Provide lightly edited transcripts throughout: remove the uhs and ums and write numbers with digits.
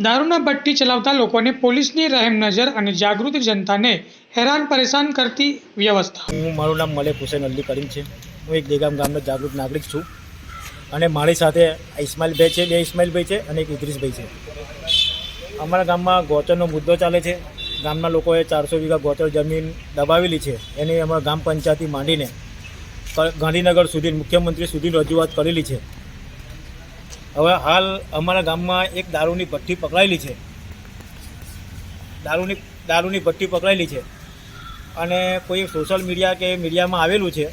દારૂના ભઠ્ઠી ચલાવતા લોકોને પોલીસની રહેમ નજર અને જાગૃત જનતાને હેરાન પરેશાન કરતી વ્યવસ્થા. મારું નામ મલેક હુસૈન અલી કરીમ છે. હું એક દેગામ ગામનો જાગૃત નાગરિક છું અને મારી સાથે ઇસ્માઇલભાઈ છે, બે ઇસ્માઇલભાઈ છે અને એક ઇદ્રીસભાઈ છે. અમારા ગામમાં ગોચરનો મુદ્દો ચાલે છે. ગામના લોકોએ 400 વીઘા ગોચર જમીન દબાવેલી છે. એની અમારા ગામ પંચાયતથી માંડીને ગાંધીનગર સુધી, મુખ્યમંત્રી સુધી રજૂઆત કરેલી છે. હવે હાલ અમારા ગામમાં એક દારૂની ભઠ્ઠી પકડાયેલી છે. દારૂની ભઠ્ઠી પકડાયેલી છે અને કોઈ સોશિયલ મીડિયા કે મીડિયામાં આવેલું છે.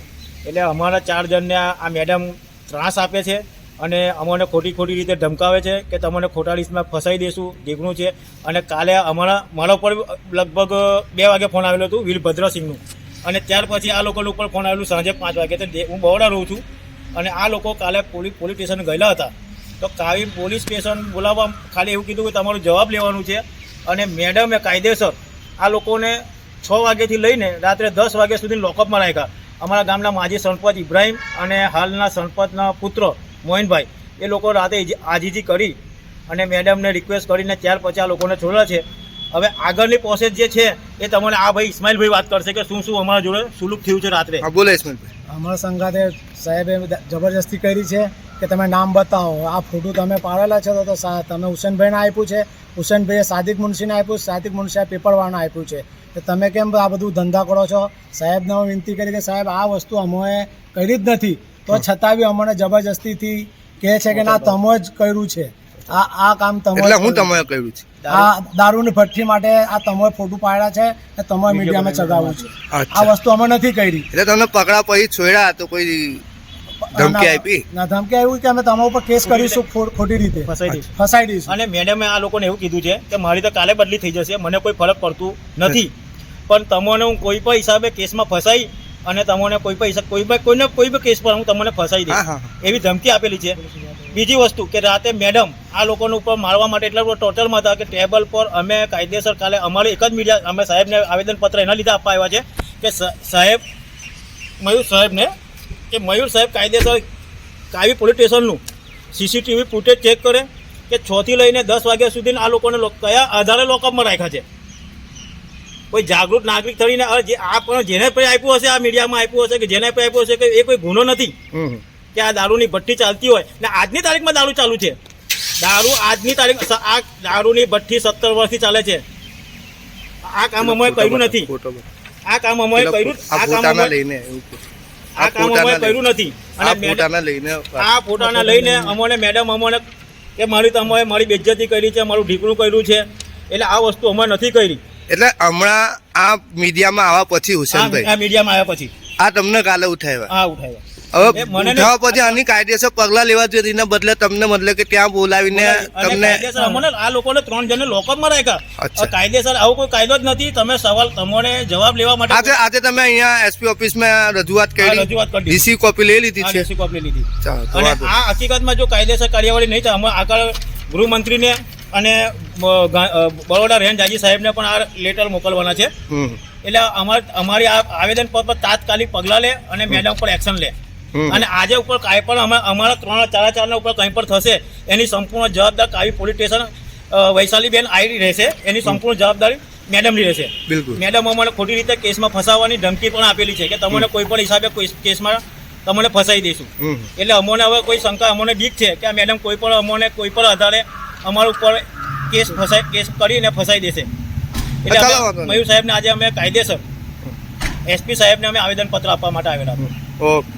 એટલે અમારા 4 જણને આ મેડમ ત્રાસ આપે છે અને અમને ખોટી રીતે ધમકાવે છે કે તમને ખોટા લિસ્ટમાં ફસાઈ દઈશું, ઢીકણું છે. અને કાલે મારા ઉપર લગભગ 2 વાગે ફોન આવેલો હતું વીરભદ્રસિંહનું, અને ત્યાર પછી આ લોકો ઉપર ફોન આવેલું સાંજે 5 વાગે. તો હું બરોડા રહું છું અને આ લોકો કાલે પોલીસ સ્ટેશન ગયેલા હતા. તો કાવી પોલીસ સ્ટેશન બોલાવવા ખાલી એવું કીધું કે તમારો જવાબ લેવાનું છે. અને મેડમે કાયદેસર આ લોકોને 6 વાગ્યાથી લઈને રાત્રે 10 વાગ્યા સુધી લોકઅપમાં રાખ્યા. અમારા ગામના માજી સરપંચ ઇબ્રાહીમ અને હાલના સરપંચના પુત્ર મોહિનભાઈ, એ લોકો રાતે આજીજી કરી અને મેડમને રિક્વેસ્ટ કરીને ત્યાર પછી આ લોકોને છોડ્યા છે. હવે આગળની પ્રોસેસ જે છે એ તમને આ ભાઈ ઇસ્માઇલભાઈ વાત કરશે કે શું અમારા જોડે સુલુક થયું છે રાત્રે. બોલો ઇસ્માઇલભાઈ. અમારા સંગાતે સાહેબે જબરજસ્તી કરી છે કે તમે નામ બતાવો. આ ફોટો તમે પાડેલા છે તો તમે હુસેનભાઈને આપ્યું છે, હુસેનભાઈએ સાદિક મુનશીને આપ્યું, સાદિક મુનશીએ પેપરવાળાને આપ્યું છે. તો તમે કેમ આ બધું ધંધા કરો છો? સાહેબને હું વિનંતી કરી કે સાહેબ આ વસ્તુ અમે કરી જ નથી, તો છતાં બી અમને જબરજસ્તીથી કહે છે કે ના તમે જ કર્યું છે. આ કામ તમે કર્યું છે. આ દારૂની ભઠ્ઠી માટે આ તમે ફોટો પાડ્યા છે ને તમે મીડિયામાં ચગાવ્યું છે. આ વસ્તુ અમે નથી કરી. એટલે તમને પકડા પછી છોડ્યા તો કોઈ ધમકી આપી? ના, ધમકી આવ્યું કે અમે તમારા ઉપર કેસ કરીશું, ખોટી રીતે ફસાઈ દઈશું. અને મેડમે આ લોકોને એવું કીધું છે કે મારી તો કાલે બદલી થઈ જશે, મને કોઈ ફરક પડતું નથી, પણ તમને હું કોઈ પણ હિસાબે કેસમાં ફસાઈ અને તમને કોઈ પણ કેસ પર હું તમને ફસાઈ દઈશ એવી ધમકી આપેલી છે. બીજી વસ્તુ કે રાતે મેડમ આ લોકોને ઉપર મારવા માટે એટલા બધા ટોટલમાં હતા કે ટેબલ પર અમે કાયદેસર કાલે અમારી એક જ મીડિયા અમે સાહેબને આવેદનપત્ર એના લીધે આપવા આવ્યા છે કે સાહેબ મયુર સાહેબ કાયદેસર કાવી પોલીસ સ્ટેશનનું CCTV ફૂટેજ ચેક કરે કે 6 થી લઈને 10 વાગ્યા સુધી આ લોકોને કયા આધારે લોકઅપમાં રાખ્યા છે. કોઈ જાગૃત નાગરિક થઈને જેને પણ આપ્યું હશે, આ મીડિયામાં આપ્યું હશે કે જેને પણ આપ્યું હશે કે એ કોઈ ગુનો નથી કે આ દારૂની ભઠ્ઠી ચાલતી હોય ને આજની તારીખમાં દારૂ ચાલુ છે. આજની તારીખ આ દારૂની ભઠ્ઠી 17 વર્ષથી ચાલે છે. આ કામ અમે કર્યું નથી. આ કામ અમે કર્યું નથી. અને આ ફોટાના લઈને અમને મેડમ અમને કે મારી બેઇજ્જતી કરી છે, મારું ઢીકણું કર્યું છે. એટલે આ વસ્તુ અમે નથી કરી. એટલે હમણાં આ મીડિયામાં આવ્યા પછી હુસેનભાઈ, આ મીડિયામાં આવ્યા પછી આ તમને કાલે ઉઠાવ્યા? હા, ઉઠાવ્યા. હવે ઉઠાવવા પછી આની કાયદેસર પગલા લેવા જોઈએ. એના બદલે તમને કે ત્યાં બોલાવીને તમને આ લોકોને 3 જણને લોકઅપમાં રાખ્યા. કાયદેસર આવો કોઈ કાયદો જ નથી. તમે તમને જવાબ લેવા માટે આજે તમે અહીંયા SP ઓફિસમાં રજૂઆત કરી, ડીસી કોપી લઈ લીધી છે. અને આ હકીકતમાં જો કાયદેસર કાર્યવાહી નહીં થાય, અમે આગળ ગૃહમંત્રીને અને બરોડા રેન્જ આજી સાહેબને પણ આ લેટર મોકલવાના છે. એટલે અમારી આ આવેદન પર તાત્કાલિક પગલાં લે અને મેડમ પર એક્શન લે. અને આજે ઉપર કાંઈ પણ અમારા 3-4 ઉપર કંઈ પણ થશે એની સંપૂર્ણ જવાબદાર કાવી પોલીસ સ્ટેશન વૈશાલીબેન આવી રહેશે. એની સંપૂર્ણ જવાબદારી મેડમની રહેશે. મેડમ અમને ખોટી રીતે કેસમાં ફસાવવાની ધમકી પણ આપેલી છે કે તમને કોઈ પણ હિસાબે કોઈ કેસમાં તમને ફસાઈ દઈશું. એટલે અમને હવે કોઈ શંકા, અમને બીક છે કે આ મેડમ કોઈ પણ આધારે અમારા ઉપર કેસ કરીને ફસાઈ દેશે. એટલે મયુર સાહેબને આજે અમે કાયદેસર SP સાહેબને અમે આવેદનપત્ર આપવા માટે આવેલા હતા. ઓકે.